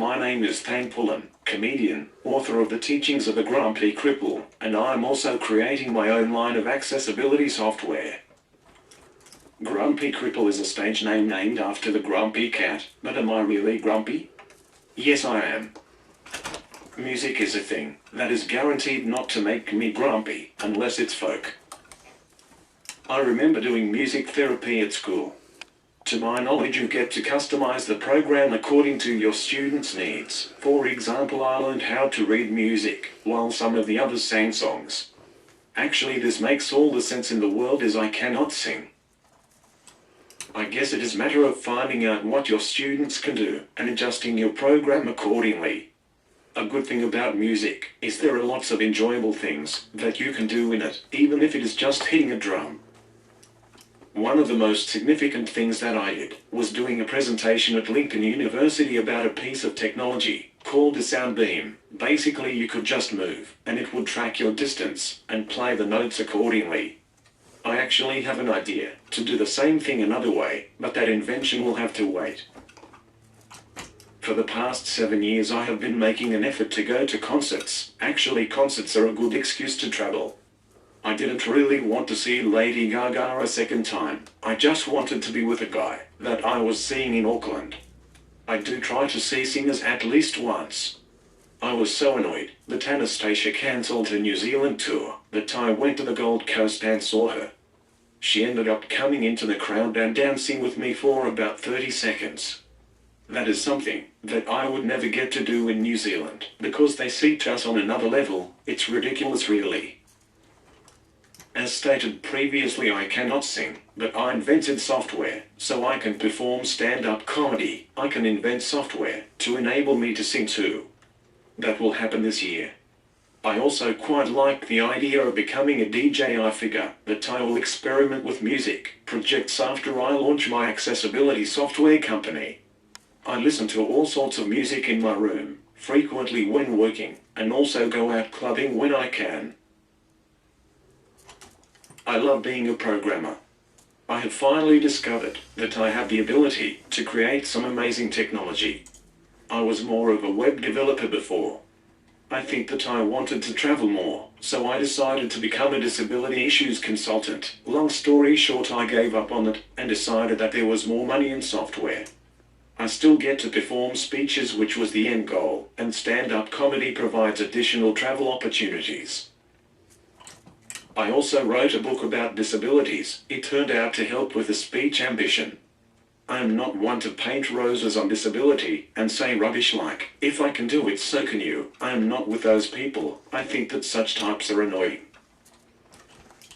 My name is Thankful, comedian, author of The Teachings of a Grumpy Cripple, and I am also creating my own line of accessibility software. Grumpy Cripple is a stage name named after the grumpy cat, but am I really grumpy? Yes, I am. Music is a thing that is guaranteed not to make me grumpy, unless it's folk. I remember doing music therapy at school. To my knowledge, you get to customize the program according to your students' needs. For example, I learned how to read music, while some of the others sang songs. Actually, this makes all the sense in the world as I cannot sing. I guess it is a matter of finding out what your students can do, and adjusting your program accordingly. A good thing about music is there are lots of enjoyable things that you can do in it, even if it is just hitting a drum. One of the most significant things that I did was doing a presentation at Lincoln University about a piece of technology called a sound beam. Basically, you could just move, and it would track your distance and play the notes accordingly. I actually have an idea to do the same thing another way, but that invention will have to wait. For the past 7 years I have been making an effort to go to concerts. Actually, concerts are a good excuse to travel. I didn't really want to see Lady Gaga a second time. I just wanted to be with a guy that I was seeing in Auckland. I do try to see singers at least once. I was so annoyed that Anastasia cancelled her New Zealand tour that I went to the Gold Coast and saw her. She ended up coming into the crowd and dancing with me for about 30 seconds. That is something that I would never get to do in New Zealand, because they seat us on another level. It's ridiculous, really. As stated previously, I cannot sing, but I invented software so I can perform stand-up comedy. I can invent software to enable me to sing too. That will happen this year. I also quite like the idea of becoming a DJ. I figure that I will experiment with music projects after I launch my accessibility software company. I listen to all sorts of music in my room, frequently when working, and also go out clubbing when I can. I love being a programmer. I have finally discovered that I have the ability to create some amazing technology. I was more of a web developer before. I think that I wanted to travel more, so I decided to become a disability issues consultant. Long story short, I gave up on it and decided that there was more money in software. I still get to perform speeches, which was the end goal, and stand-up comedy provides additional travel opportunities. I also wrote a book about disabilities. It turned out to help with a speech ambition. I am not one to paint roses on disability and say rubbish like, if I can do it, so can you. I am not with those people. I think that such types are annoying.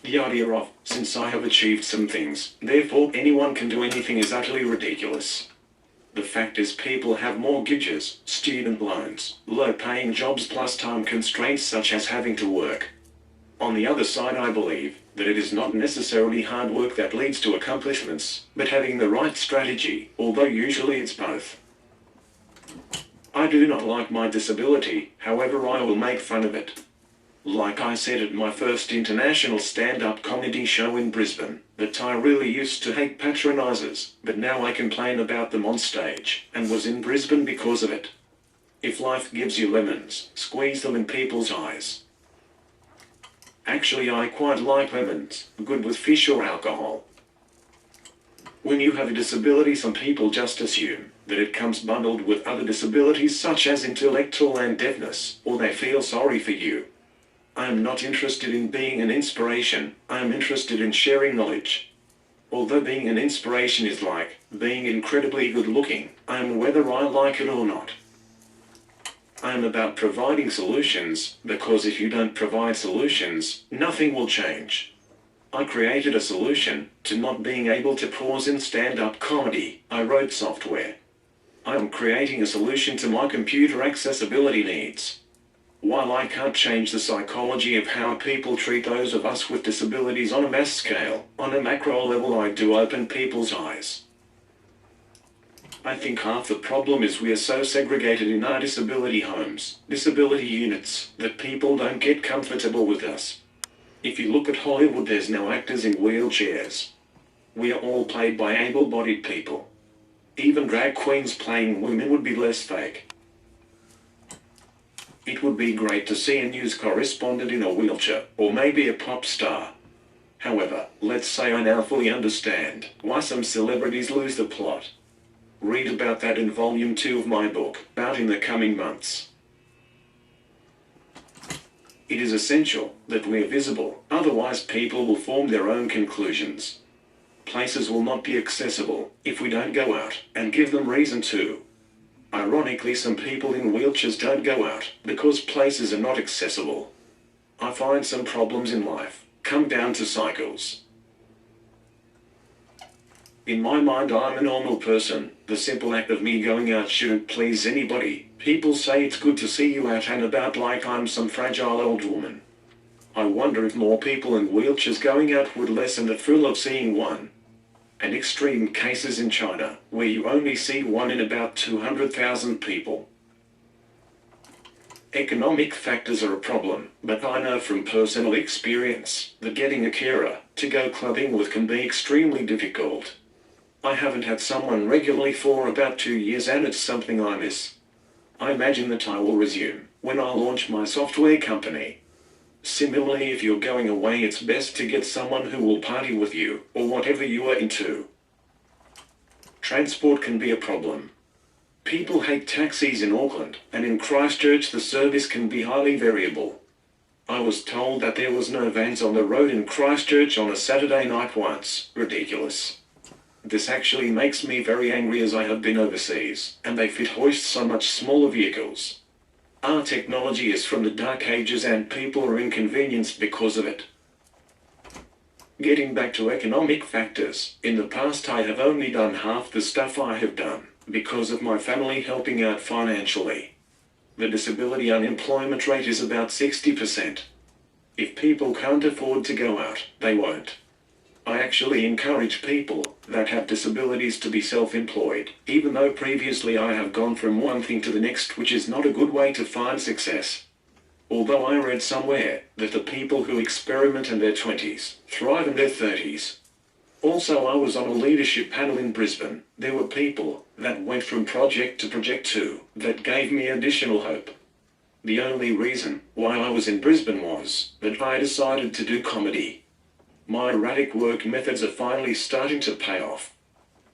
The idea of, since I have achieved some things, therefore anyone can do anything is utterly ridiculous. The fact is, people have mortgages, student loans, low-paying jobs, plus time constraints such as having to work. On the other side, I believe that it is not necessarily hard work that leads to accomplishments, but having the right strategy, although usually it's both. I do not like my disability, however I will make fun of it. Like I said at my first international stand-up comedy show in Brisbane, that I really used to hate patronisers, but now I complain about them on stage, and was in Brisbane because of it. If life gives you lemons, squeeze them in people's eyes. Actually, I quite like lemons, good with fish or alcohol. When you have a disability, some people just assume that it comes bundled with other disabilities such as intellectual and deafness, or they feel sorry for you. I am not interested in being an inspiration, I am interested in sharing knowledge. Although being an inspiration is like being incredibly good looking, I am whether I like it or not. I am about providing solutions, because if you don't provide solutions, nothing will change. I created a solution to not being able to pause in stand-up comedy. I wrote software. I am creating a solution to my computer accessibility needs. While I can't change the psychology of how people treat those of us with disabilities on a mass scale, on a macro level I do open people's eyes. I think half the problem is we are so segregated in our disability homes, disability units, that people don't get comfortable with us. If you look at Hollywood, there's no actors in wheelchairs. We are all played by able-bodied people. Even drag queens playing women would be less fake. It would be great to see a news correspondent in a wheelchair, or maybe a pop star. However, let's say I now fully understand why some celebrities lose the plot. Read about that in Volume 2 of my book, out in the coming months. It is essential that we are visible, otherwise people will form their own conclusions. Places will not be accessible if we don't go out and give them reason to. Ironically, some people in wheelchairs don't go out because places are not accessible. I find some problems in life come down to cycles. In my mind, I'm a normal person. The simple act of me going out shouldn't please anybody. People say it's good to see you out and about like I'm some fragile old woman. I wonder if more people in wheelchairs going out would lessen the thrill of seeing one. And extreme cases in China, where you only see one in about 200,000 people. Economic factors are a problem, but I know from personal experience that getting a carer to go clubbing with can be extremely difficult. I haven't had someone regularly for about 2 years and it's something I miss. I imagine that I will resume when I launch my software company. Similarly, if you're going away, it's best to get someone who will party with you, or whatever you are into. Transport can be a problem. People hate taxis in Auckland, and in Christchurch the service can be highly variable. I was told that there was no vans on the road in Christchurch on a Saturday night once. Ridiculous. This actually makes me very angry as I have been overseas, and they fit hoists on much smaller vehicles. Our technology is from the dark ages and people are inconvenienced because of it. Getting back to economic factors, in the past I have only done half the stuff I have done because of my family helping out financially. The disability unemployment rate is about 60%. If people can't afford to go out, they won't. I actually encourage people that have disabilities to be self-employed, even though previously I have gone from one thing to the next, which is not a good way to find success. Although I read somewhere that the people who experiment in their 20s thrive in their 30s. Also, I was on a leadership panel in Brisbane. There were people that went from project to project too, that gave me additional hope. The only reason why I was in Brisbane was that I decided to do comedy. My erratic work methods are finally starting to pay off.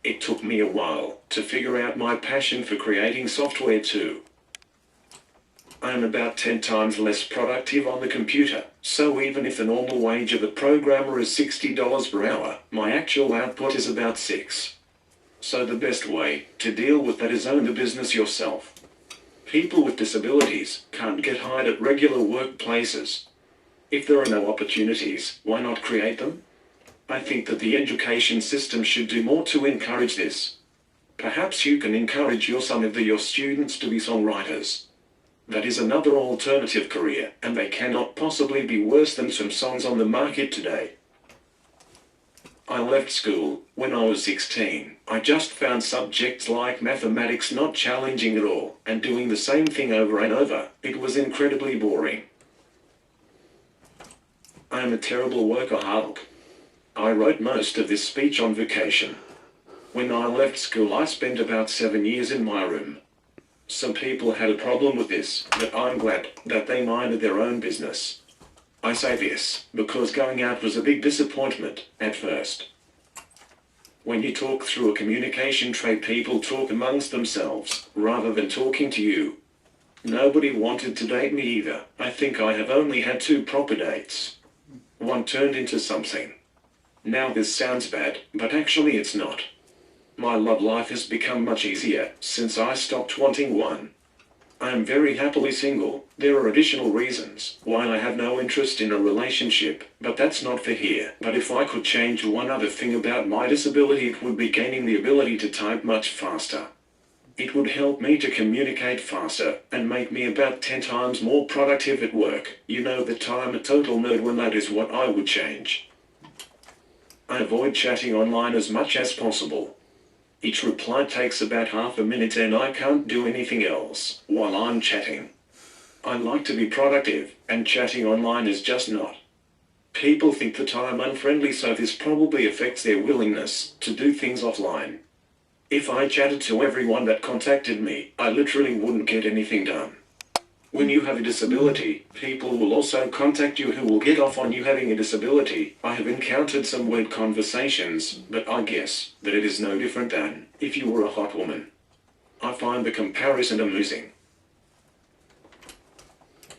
It took me a while to figure out my passion for creating software too. I am about 10 times less productive on the computer, so even if the normal wage of a programmer is $60 per hour, my actual output is about $6. So the best way to deal with that is own the business yourself. People with disabilities can't get hired at regular workplaces. If there are no opportunities, why not create them? I think that the education system should do more to encourage this. Perhaps you can encourage some of your students to be songwriters. That is another alternative career, and they cannot possibly be worse than some songs on the market today. I left school when I was 16. I just found subjects like mathematics not challenging at all, and doing the same thing over and over. It was incredibly boring. I am a terrible workaholic. I wrote most of this speech on vacation. When I left school, I spent about 7 years in my room. Some people had a problem with this, but I'm glad that they minded their own business. I say this because going out was a big disappointment at first. When you talk through a communication trait, people talk amongst themselves rather than talking to you. Nobody wanted to date me either. I think I have only had 2 proper dates. One turned into something. Now this sounds bad, but actually it's not. My love life has become much easier since I stopped wanting one. I am very happily single. There are additional reasons why I have no interest in a relationship, but that's not for here. But if I could change one other thing about my disability, it would be gaining the ability to type much faster. It would help me to communicate faster and make me about 10 times more productive at work. You know that I'm a total nerd when that is what I would change. I avoid chatting online as much as possible. Each reply takes about half a minute and I can't do anything else while I'm chatting. I like to be productive, and chatting online is just not. People think that I'm unfriendly, so this probably affects their willingness to do things offline. If I chatted to everyone that contacted me, I literally wouldn't get anything done. When you have a disability, people will also contact you who will get off on you having a disability. I have encountered some weird conversations, but I guess that it is no different than if you were a hot woman. I find the comparison amusing.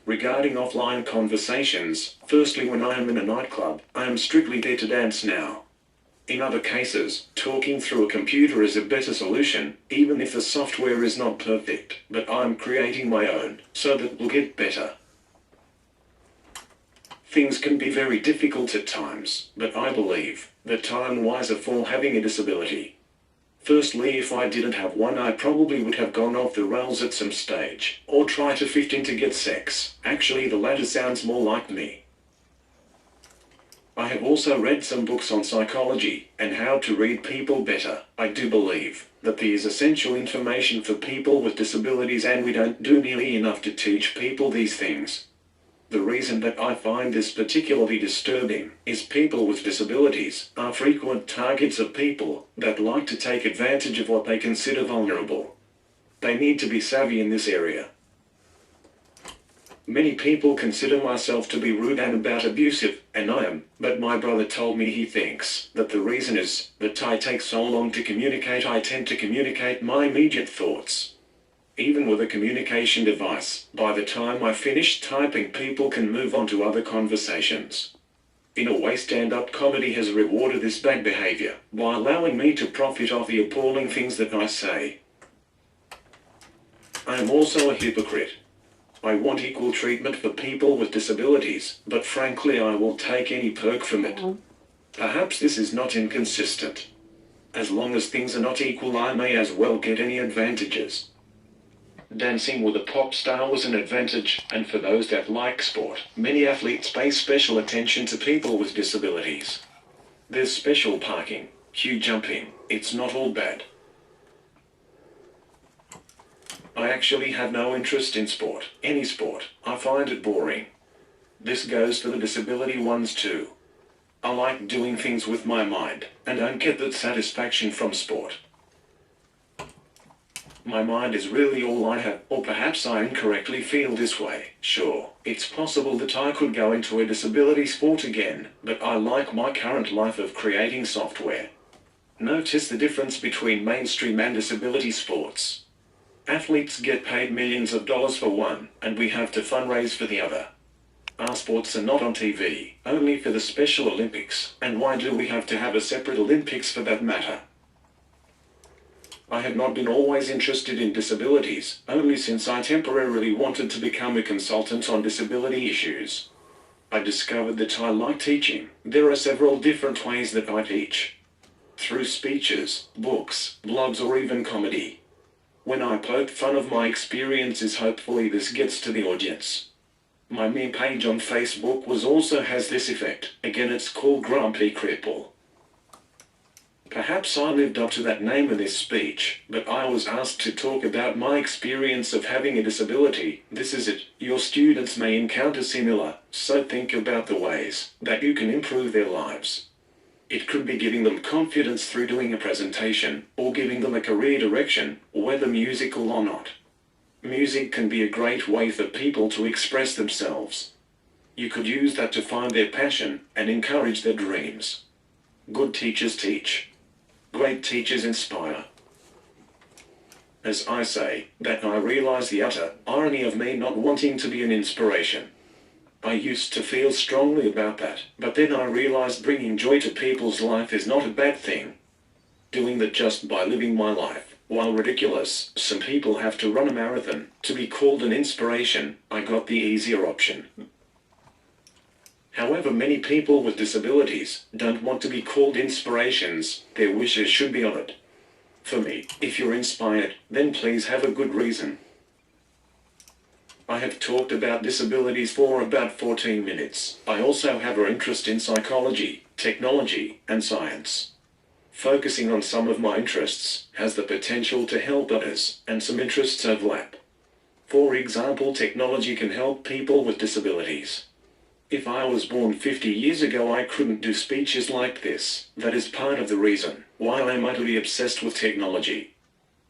Regarding offline conversations, firstly, when I am in a nightclub, I am strictly there to dance now. In other cases, talking through a computer is a better solution, even if the software is not perfect, but I'm creating my own, so that will get better. Things can be very difficult at times, but I believe that I'm wiser for having a disability. Firstly, if I didn't have one, I probably would have gone off the rails at some stage, or try to fit in to get sex. Actually, the latter sounds more like me. I have also read some books on psychology and how to read people better. I do believe that there is essential information for people with disabilities, and we don't do nearly enough to teach people these things. The reason that I find this particularly disturbing is people with disabilities are frequent targets of people that like to take advantage of what they consider vulnerable. They need to be savvy in this area. Many people consider myself to be rude and about abusive, and I am, but my brother told me he thinks that the reason is that I take so long to communicate. I tend to communicate my immediate thoughts. Even with a communication device, by the time I finish typing, people can move on to other conversations. In a way, stand-up comedy has rewarded this bad behavior by allowing me to profit off the appalling things that I say. I am also a hypocrite. I want equal treatment for people with disabilities, but frankly I will take any perk from it. Perhaps this is not inconsistent. As long as things are not equal, I may as well get any advantages. Dancing with a pop star was an advantage, and for those that like sport, many athletes pay special attention to people with disabilities. There's special parking, queue jumping, it's not all bad. I actually have no interest in sport, any sport. I find it boring. This goes for the disability ones too. I like doing things with my mind, and don't get that satisfaction from sport. My mind is really all I have, or perhaps I incorrectly feel this way. Sure, it's possible that I could go into a disability sport again, but I like my current life of creating software. Notice the difference between mainstream and disability sports. Athletes get paid millions of dollars for one, and we have to fundraise for the other. Our sports are not on TV, only for the Special Olympics, and why do we have to have a separate Olympics for that matter? I have not been always interested in disabilities, only since I temporarily wanted to become a consultant on disability issues. I discovered that I like teaching. There are several different ways that I teach. Through speeches, books, blogs, or even comedy. When I poke fun of my experiences, hopefully this gets to the audience. My meme page on Facebook also has this effect. Again, it's called Grumpy Cripple. Perhaps I lived up to that name in this speech, but I was asked to talk about my experience of having a disability. This is it. Your students may encounter similar, so think about the ways that you can improve their lives. It could be giving them confidence through doing a presentation, or giving them a career direction, whether musical or not. Music can be a great way for people to express themselves. You could use that to find their passion and encourage their dreams. Good teachers teach. Great teachers inspire. As I say that, I realize the utter irony of me not wanting to be an inspiration. I used to feel strongly about that, but then I realized bringing joy to people's life is not a bad thing. Doing that just by living my life, while ridiculous, some people have to run a marathon to be called an inspiration, I got the easier option. However, many people with disabilities don't want to be called inspirations. Their wishes should be honored. For me, if you're inspired, then please have a good reason. I have talked about disabilities for about 14 minutes. I also have an interest in psychology, technology, and science. Focusing on some of my interests has the potential to help others, and some interests overlap. For example, technology can help people with disabilities. If I was born 50 years ago, I couldn't do speeches like this. That is part of the reason why I'm utterly obsessed with technology.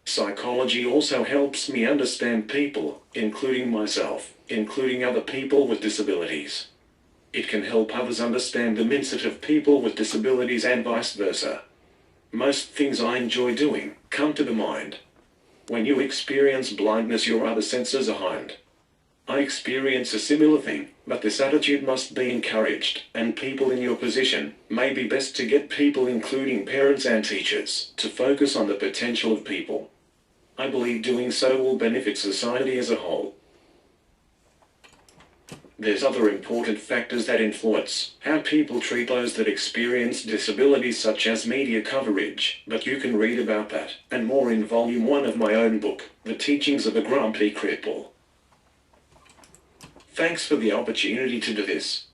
Psychology also helps me understand people, including myself, including other people with disabilities. It can help others understand the mindset of people with disabilities and vice versa. Most things I enjoy doing come to the mind. When you experience blindness, your other senses are heightened. I experience a similar thing, but this attitude must be encouraged, and people in your position may be best to get people, including parents and teachers, to focus on the potential of people. I believe doing so will benefit society as a whole. There's other important factors that influence how people treat those that experience disabilities, such as media coverage, but you can read about that and more in Volume 1 of my own book, The Teachings of a Grumpy Cripple. Thanks for the opportunity to do this.